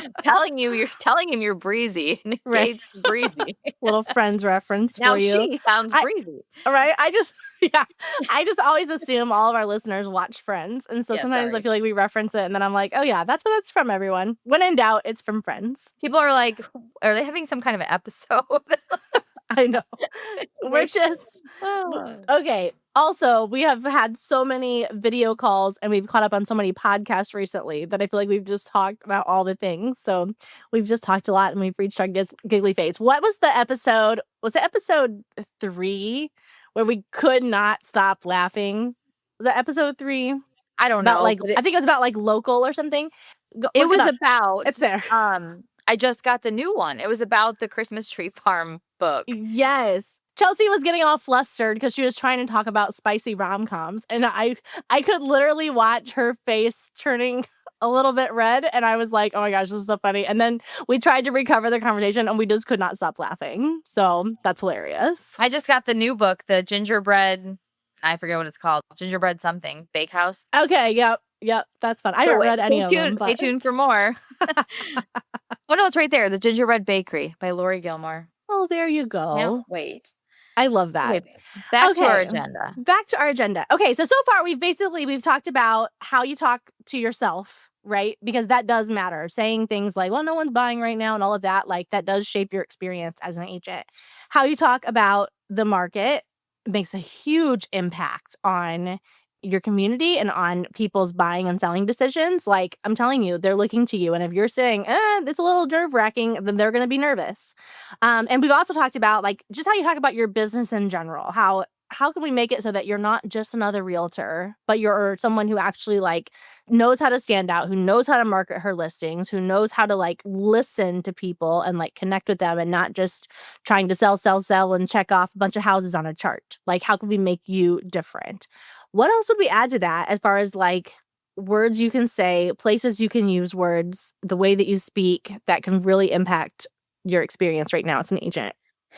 you're telling him you're breezy Right. negates breezy. Little Friends reference for Now you. she sounds I breezy. Right? I just yeah. I just always assume all of our listeners watch Friends, and so Yeah, sometimes I sorry. feel like we reference it, and then I'm like, "Oh, yeah, that's what that's from, everyone." When in doubt, it's from Friends. People are like, are they having some kind of an episode? I know. We're Like, just oh. okay. Also, we have had so many video calls and we've caught up on so many podcasts recently that I feel like we've just talked about all the things. So we've just talked a lot and we've reached our giggly phase. What was the episode? Was it episode 3 where we could not stop laughing? Was that episode 3? I don't About know, like, but I think it was about like local or something. it Look it was up. about, It's there. I just got the new one. It was about the Christmas Tree Farm book. Yes. Chelsea was getting all flustered because she was trying to talk about spicy rom-coms, and I could literally watch her face turning a little bit red, and I was like, oh my gosh, this is so funny. And then we tried to recover the conversation, and we just could not stop laughing. So that's hilarious. I just got the new book, the gingerbread, I forget what it's called, gingerbread something, bakehouse. Okay, yep, that's fun. I haven't read any of them, Stay but tuned for more. Oh no, it's right there, The Gingerbread Bakery by Lori Gilmore. oh, there you go. Can't wait. I love that. Okay, back to our Okay, agenda. back to our agenda. Okay, so far we've talked about how you talk to yourself, right? Because that does matter. Saying things like, well, no one's buying right now and all of that, like that does shape your experience as an agent. How you talk about the market makes a huge impact on your community and on people's buying and selling decisions. Like, I'm telling you, they're looking to you. And if you're saying, it's a little nerve-wracking, then they're going to be nervous. And we've also talked about like just how you talk about your business in general. How can we make it so that you're not just another realtor, but you're someone who actually like knows how to stand out, who knows how to market her listings, who knows how to like listen to people and like connect with them and not just trying to sell and check off a bunch of houses on a chart. Like, how can we make you different? What else would we add to that as far as like words you can say, places you can use words, the way that you speak that can really impact your experience right now as an agent?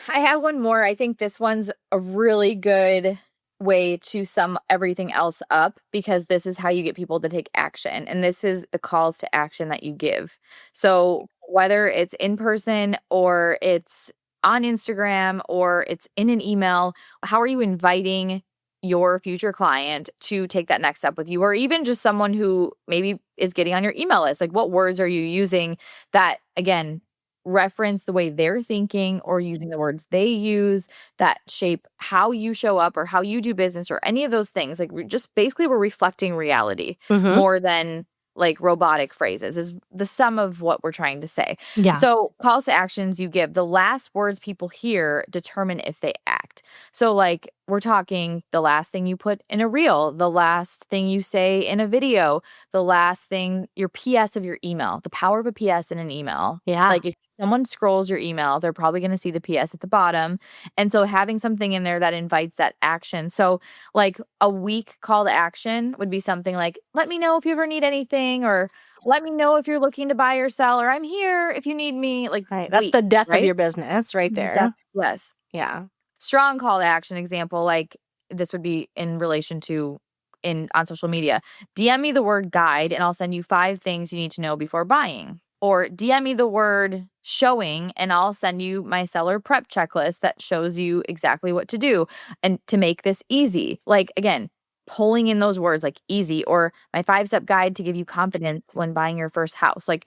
I have one more. I think this one's a really good way to sum everything else up because this is how you get people to take action. And this is the calls to action that you give. So whether it's in person or it's on Instagram or it's in an email, how are you inviting your future client to take that next step with you, or even just someone who maybe is getting on your email list? Like, what words are you using that, again, reference the way they're thinking or using the words they use that shape how you show up or how you do business or any of those things? Like, we're reflecting reality Mm-hmm. more than like robotic phrases is the sum of what we're trying to say. Yeah. So calls to actions you give, the last words people hear determine if they act. So like we're talking the last thing you put in a reel, the last thing you say in a video, the last thing, your PS of your email, the power of a PS in an email. Yeah. Like if someone scrolls your email, they're probably going to see the PS at the bottom. And so having something in there that invites that action. So like a weak call to action would be something like, let me know if you ever need anything, or let me know if you're looking to buy or sell, or I'm here if you need me. Like, Right. That's weak, the death of right? your business right there. Yes. Yeah. Strong call to action example, like this would be in relation to on social media. DM me the word guide and I'll send you 5 things you need to know before buying. Or DM me the word showing and I'll send you my seller prep checklist that shows you exactly what to do and to make this easy. Like, again, pulling in those words like easy, or my 5-step guide to give you confidence when buying your first house. Like,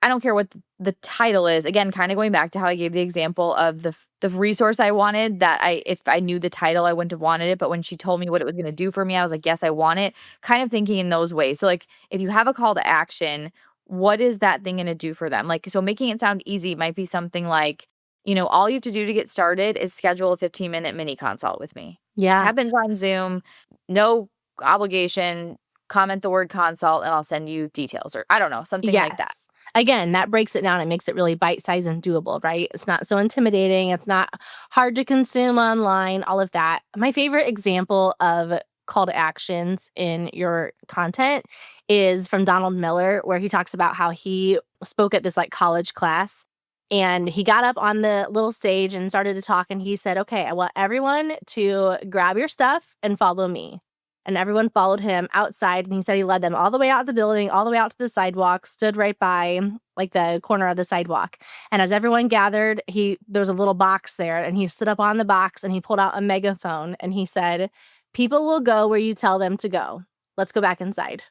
I don't care what the title is. Again, kind of going back to how I gave the example of the resource I wanted, that if I knew the title, I wouldn't have wanted it. But when she told me what it was going to do for me, I was like, yes, I want it. Kind of thinking in those ways. So like, if you have a call to action, what is that thing going to do for them? Like, so making it sound easy might be something like, all you have to do to get started is schedule a 15-minute mini consult with me. Yeah. Happens on Zoom, no obligation. Comment the word consult and I'll send you details, or I don't know, something like that. Again, that breaks it down. It makes it really bite-sized and doable, right? It's not so intimidating. It's not hard to consume online, all of that. My favorite example of call to actions in your content is from Donald Miller, where he talks about how he spoke at this like college class and he got up on the little stage and started to talk. And he said, okay, I want everyone to grab your stuff and follow me. And everyone followed him outside. And he said he led them all the way out of the building, all the way out to the sidewalk, stood right by like the corner of the sidewalk. And as everyone gathered, there was a little box there. And he stood up on the box and he pulled out a megaphone. And he said, people will go where you tell them to go. Let's go back inside.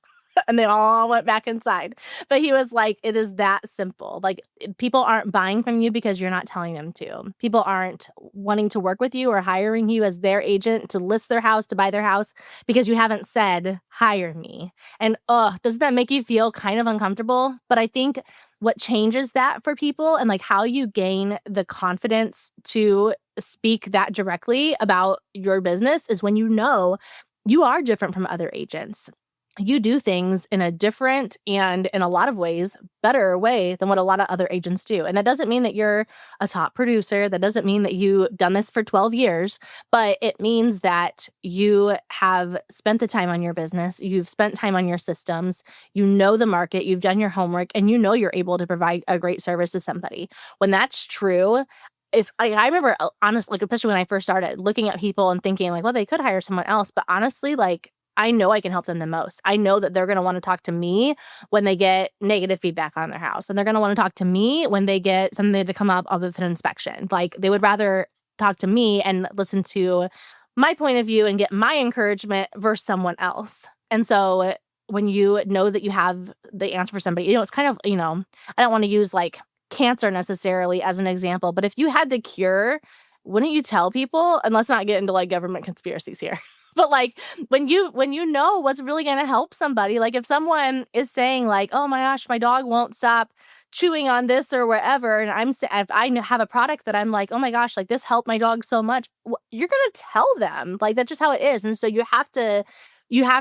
And they all went back inside. But he was like, it is that simple. Like, people aren't buying from you because you're not telling them to. People aren't wanting to work with you or hiring you as their agent to list their house, to buy their house, because you haven't said, hire me. And doesn't that make you feel kind of uncomfortable? But I think what changes that for people and like how you gain the confidence to speak that directly about your business is when you know you are different from other agents. you do things in a different and, in a lot of ways, better way than what a lot of other agents do. And that doesn't mean that you're a top producer. That doesn't mean that you've done this for 12 years, but it means that you have spent the time on your business. You've spent time on your systems. You know the market. You've done your homework, and you know you're able to provide a great service to somebody. When that's true, if I remember, honestly, like, especially when I first started looking at people and thinking, like, well, they could hire someone else. But honestly, like, I know I can help them the most. I know that they're gonna wanna talk to me when they get negative feedback on their house, and they're gonna wanna talk to me when they get something to come up of an inspection. Like, they would rather talk to me and listen to my point of view and get my encouragement versus someone else. And so, when you know that you have the answer for somebody, it's kind of, I don't wanna use, like, cancer necessarily as an example, but if you had the cure, wouldn't you tell people? And let's not get into, like, government conspiracies here. But, like, when you know what's really gonna help somebody, like, if someone is saying, like, "Oh my gosh, my dog won't stop chewing on this or wherever," and if have a product that I'm like, "Oh my gosh, like, this helped my dog so much," you're gonna tell them. Like, that's just how it is, and so you have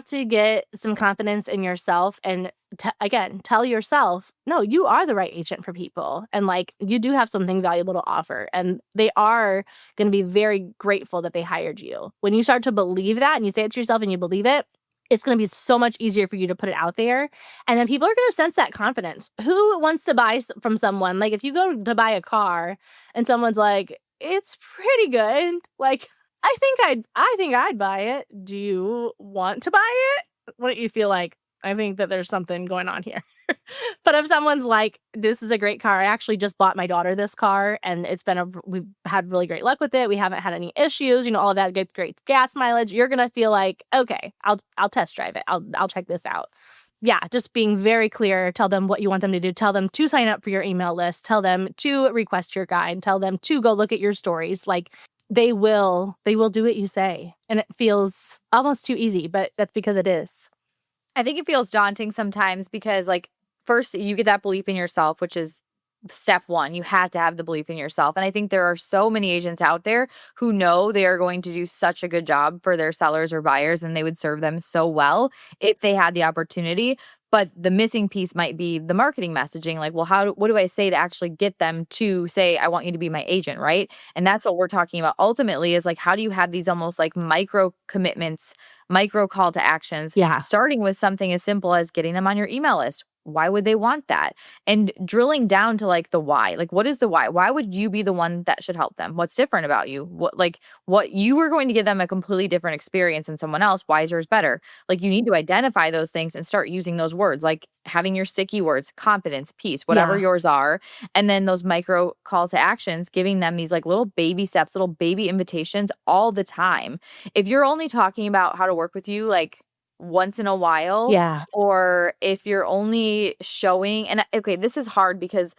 to get some confidence in yourself and again, tell yourself, no, you are the right agent for people. And like, you do have something valuable to offer. And they are going to be very grateful that they hired you. When you start to believe that and you say it to yourself and you believe it, it's going to be so much easier for you to put it out there. And then people are going to sense that confidence. Who wants to buy from someone? Like, if you go to buy a car and someone's like, it's pretty good. Like, I think I'd buy it. Do you want to buy it? What do you feel like? I think that there's something going on here. But if someone's like, "This is a great car. I actually just bought my daughter this car, and we've had really great luck with it. We haven't had any issues, all of that good, great gas mileage." You're gonna feel like, "Okay, I'll test drive it. I'll check this out." Yeah, just being very clear. Tell them what you want them to do. Tell them to sign up for your email list. Tell them to request your guide. Tell them to go look at your stories. Like, they will do what you say. And it feels almost too easy, but that's because it is. I think it feels daunting sometimes because, like, first you get that belief in yourself, which is step one. You have to have the belief in yourself. And I think there are so many agents out there who know they are going to do such a good job for their sellers or buyers and they would serve them so well if they had the opportunity. But the missing piece might be the marketing messaging. Like, well, what do I say to actually get them to say, I want you to be my agent, right? And that's what we're talking about ultimately is like, how do you have these almost like micro commitments, micro call to actions, Yeah. starting with something as simple as getting them on your email list? Why would they want that? And drilling down to like the why. Like, what is the why? Why would you be the one that should help them? What's different about you? What you are going to give them a completely different experience than someone else. Why is yours better? Like, you need to identify those things and start using those words, like having your sticky words, confidence, peace, whatever Yeah. yours are. And then those micro calls to actions, giving them these like little baby steps, little baby invitations all the time. If you're only talking about how to work with you, like once in a while, Yeah. or if you're only showing, and okay, this is hard because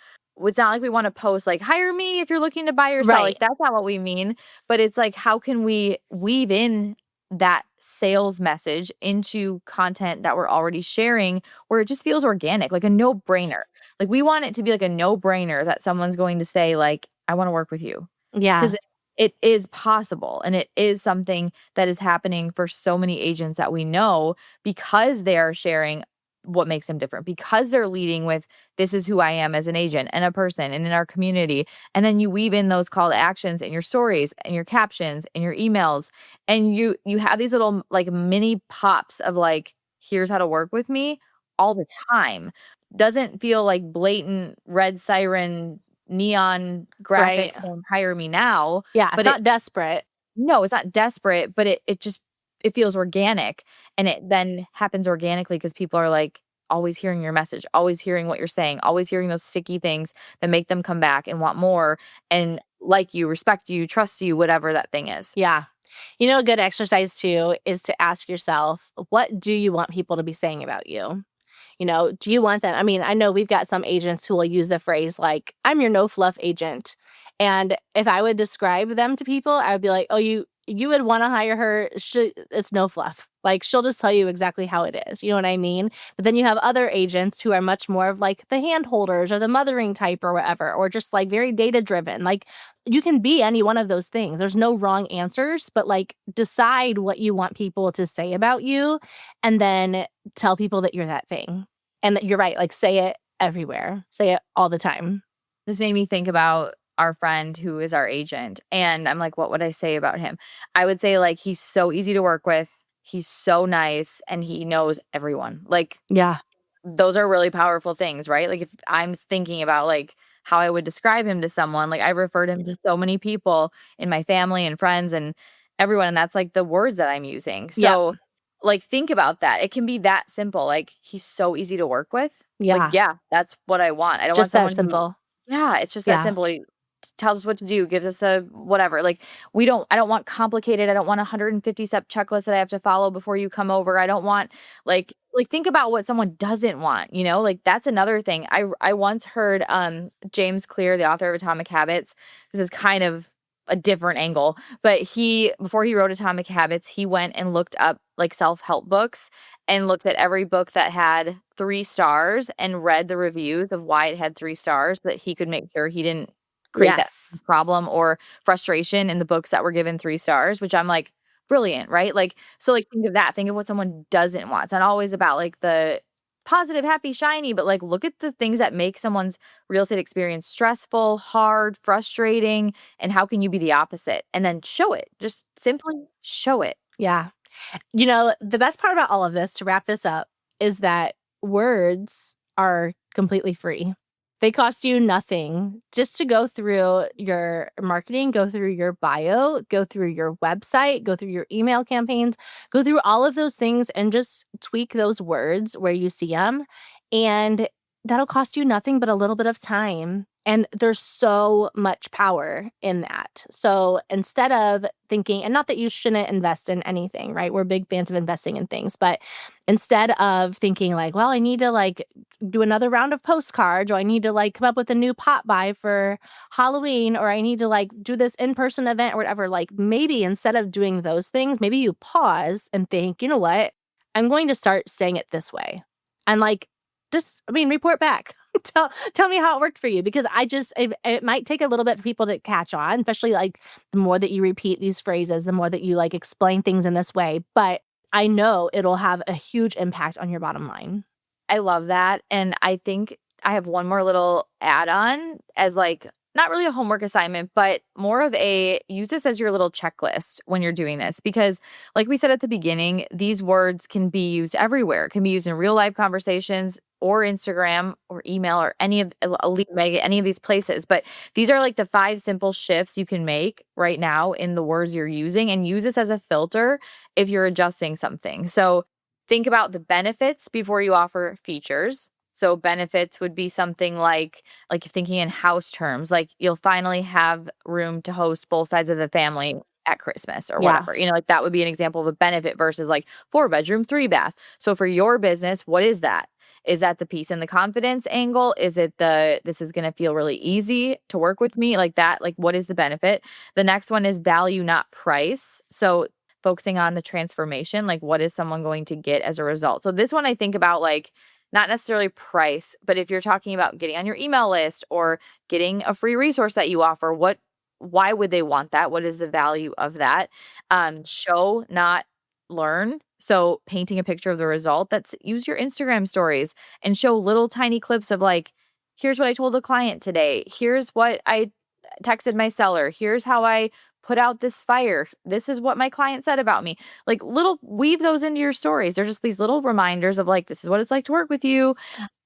it's not like we want to post like hire me if you're looking to buy or sell. Right. Like, that's not what we mean. But it's like, how can we weave in that sales message into content that we're already sharing where it just feels organic, like a no-brainer. Like, we want it to be like a no-brainer that someone's going to say like, I want to work with you. Yeah. Because it is possible and it is something that is happening for so many agents that we know because they are sharing what makes them different, because they're leading with this is who I am as an agent and a person and in our community. And then you weave in those call to actions in your stories and your captions and your emails. And you have these little like mini pops of like, here's how to work with me all the time. Doesn't feel like blatant red siren neon Right. graphics saying hire me now, Yeah. It's but it not desperate. no, it's not desperate, but it just it feels organic and it then happens organically because people are like always hearing your message, always hearing what you're saying, always hearing those sticky things that make them come back and want more and like you, respect you, trust you, whatever that thing is. Yeah. A good exercise too is to ask yourself, what do you want people to be saying about you? Do you want them? I mean, I know we've got some agents who will use the phrase like, I'm your no fluff agent. And if I would describe them to people, I would be like, oh, you would want to hire her. It's no fluff. Like, she'll just tell you exactly how it is. You know what I mean? But then you have other agents who are much more of like the hand holders or the mothering type or whatever, or just like very data driven. Like, you can be any one of those things. There's no wrong answers, but like decide what you want people to say about you and then tell people that you're that thing. And that you're right. Like, say it everywhere, say it all the time. This made me think about our friend who is our agent, and I'm like, what would I say about him? I would say, like, he's so easy to work with, he's so nice, and he knows everyone. Like, Yeah. those are really powerful things, right? Like, if I'm thinking about, like, how I would describe him to someone, like, I've referred him to so many people in my family and friends and everyone, and that's, like, the words that I'm using. Yep. So, like, think about that. It can be that simple. Like, he's so easy to work with. Like, Yeah. yeah, that's what I want. I don't want Just that someone who simple. yeah, it's just that Yeah. simple. He tells us what to do, gives us a whatever. Like I don't want complicated. I don't want a 150 step checklist that I have to follow before you come over. I don't want like think about what someone doesn't want, you know? Like that's another thing. I once heard James Clear, the author of Atomic Habits. This is kind of a different angle, but he before he wrote Atomic Habits, he went and looked up like self-help books and looked at every book that had 3 stars and read the reviews of why it had 3 stars so that he could make sure he didn't create that Yes. problem or frustration in the books that were given 3 stars, which I'm like, brilliant, right? Like, so like think of that. Think of what someone doesn't want. It's not always about like the positive, happy, shiny, but like look at the things that make someone's real estate experience stressful, hard, frustrating, and how can you be the opposite? And then show it. Just simply show it. Yeah. You know, the best part about all of this, to wrap this up, is that words are completely free. They cost you nothing just to go through your marketing, go through your bio, go through your website, go through your email campaigns, go through all of those things and just tweak those words where you see them. And that'll cost you nothing but a little bit of time. And there's so much power in that. So instead of thinking, and not that you shouldn't invest in anything, right? We're big fans of investing in things, but instead of thinking like, well, I need to like do another round of postcards, or I need to like come up with a new pop by for Halloween, or I need to like do this in-person event or whatever, like maybe instead of doing those things, maybe you pause and think, you know what? I'm going to start saying it this way. And like, just, I mean, report back. Tell me how it worked for you, because it might take a little bit for people to catch on, especially like the more that you repeat these phrases, the more that you like explain things in this way. But I know it'll have a huge impact on your bottom line. I love that, and I think I have one more little add-on as, like, not really a homework assignment, but more of a use this as your little checklist when you're doing this because, like we said at the beginning, these words can be used everywhere. It can be used in real life conversations or Instagram or email or any of Elite Mega, any of these places, but these are, like, the 5 simple shifts you can make right now in the words you're using and use this as a filter if you're adjusting something. So think about the benefits before you offer features. So benefits would be something like thinking in house terms, like you'll finally have room to host both sides of the family at Christmas or Yeah. whatever. You know, like that would be an example of a benefit versus like 4 bedroom, 3 bath. So for your business, what is that? Is that the peace and the confidence angle? Is it the this is going to feel really easy to work with me like that? Like what is the benefit? The next one is value, not price. So focusing on the transformation, like what is someone going to get as a result? So this one I think about like not necessarily price, but if you're talking about getting on your email list or getting a free resource that you offer, why would they want that? What is the value of that? Show, not learn. So painting a picture of the result, that's use your Instagram stories and show little tiny clips of like, here's what I told a client today. Here's what I texted my seller. Here's how I put out this fire. This is what my client said about me. Like little weave those into your stories. They're just these little reminders of like, this is what it's like to work with you.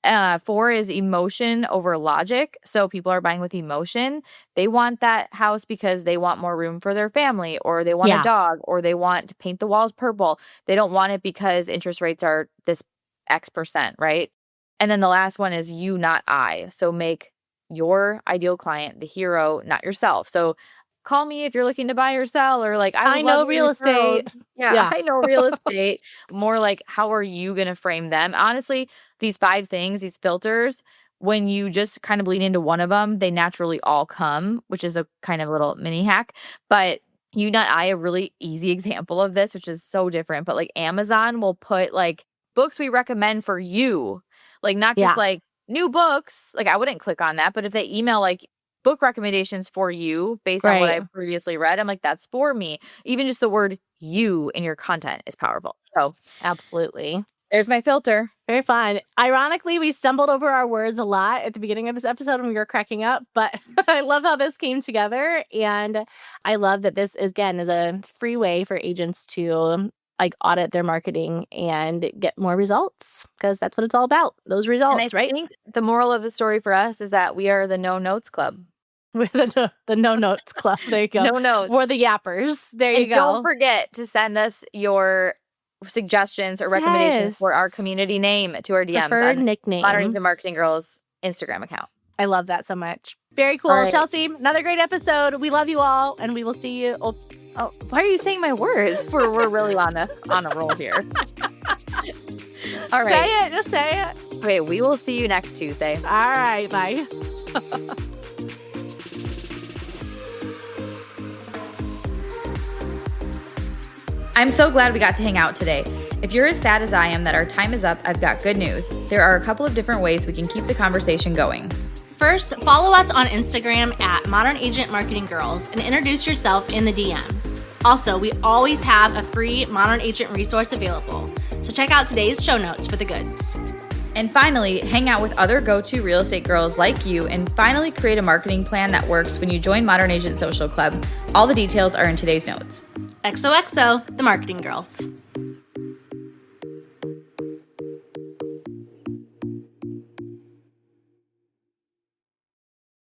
4 is emotion over logic. So people are buying with emotion. They want that house because they want more room for their family, or they want a Yeah. dog, or they want to paint the walls purple. They don't want it because interest rates are this X%, right? And then the last one is you, not I. So make your ideal client the hero, not yourself. So call me if you're looking to buy or sell, or like, I I would love know your real referrals. estate. Yeah, Yeah. I know real estate. More like, how are you going to frame them? Honestly, these 5 things, these filters, when you just kind of lean into one of them, they naturally all come, which is a kind of little mini hack. But I, a really easy example of this, which is so different, but like Amazon will put like books we recommend for you, like not just Yeah. like new books. Like I wouldn't click on that, but if they email like book recommendations for you based on what I Right. previously read, I'm like, that's for me. Even just the word you in your content is powerful. So Absolutely. there's my filter. Very fun. Ironically, we stumbled over our words a lot at the beginning of this episode when we were cracking up, but I love how this came together. And I love that this, again, is a free way for agents to like audit their marketing and get more results, because that's what it's all about. Those And I results, right? think the moral of the story for us is that we are the no notes club. We're the no notes club. There you go. No notes. We're the yappers. There you And go. don't forget to send us your suggestions or recommendations for our Yes. community name to our DMs Preferred on nickname. Modern Agent Marketing Girls Instagram account. I love that so much. Very cool. All right. Chelsea, another great episode. We love you all, and we will see you. Oh, why are you saying my words? We're really on a roll here. All right. Say it. Just say it. Okay, we will see you next Tuesday. All right. Bye. I'm so glad we got to hang out today. If you're as sad as I am that our time is up, I've got good news. There are a couple of different ways we can keep the conversation going. First, follow us on Instagram at Modern Agent Marketing Girls and introduce yourself in the DMs. Also, we always have a free Modern Agent resource available, so check out today's show notes for the goods. And finally, hang out with other go-to real estate girls like you and finally create a marketing plan that works when you join Modern Agent Social Club. All the details are in today's notes. XOXO, the Marketing Girls.